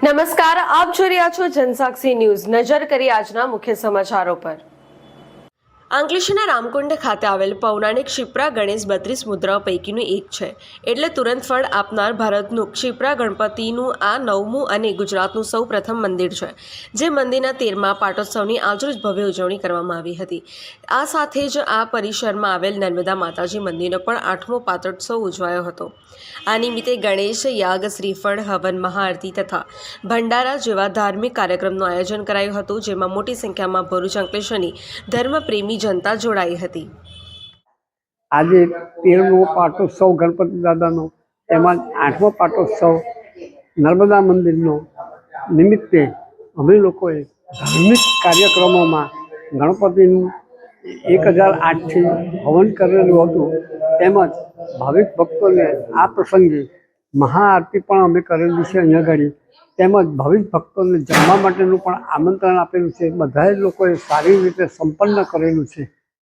નમસ્કાર, આપ જોઈ રહ્યા છો જનસાક્ષી ન્યૂઝ। નજર કરી આજના મુખ્ય સમાચારો પર। અંકલેશ્વરના રામકુંડ ખાતે આવેલ પૌરાણિક ક્ષિપ્રા ગણેશ 32 મુદ્રાઓ પૈકીનું એક છે, એટલે તુરંત ફળ આપનાર ભારતનું ક્ષિપ્રા ગણપતિનું આ 9મું અને ગુજરાતનું સૌ પ્રથમ મંદિર છે, જે મંદિરના 13મા પાટોત્સવની આજરોજ ભવ્ય ઉજવણી કરવામાં આવી હતી। આ સાથે જ આ પરિસરમાં આવેલ નર્મદા માતાજી મંદિરનો પણ 8મો પાટોત્સવ ઉજવાયો હતો। આ નિમિત્તે ગણેશ યાગ, શ્રીફળ, હવન, મહાઆરતી તથા ભંડારા જેવા ધાર્મિક કાર્યક્રમનું આયોજન કરાયું હતું, જેમાં મોટી સંખ્યામાં ભરૂચ અંકલેશ્વરની ધર્મપ્રેમી जनता जोड़ाई हती। आज 13मो पाटोत्सव गणपति दादानो एमां 8मो पाटोत्सव नर्मदा मंदिरनो निमित्ते अमे लोकोए धार्मिक कार्यक्रमों में गणपतिનું 1008 થી हवन करेલું હતું। તેમજ ભાવિક ભક્તોને આ પ્રસંગે મહાઆરતી પણ અમે કરેલી છે અહીંયા આગળ। તેમજ ભાવિક ભક્તોને જમવા માટેનું પણ આમંત્રણ આપેલું છે। બધાએ લોકોએ સારી રીતે સંપન્ન કરેલું છે।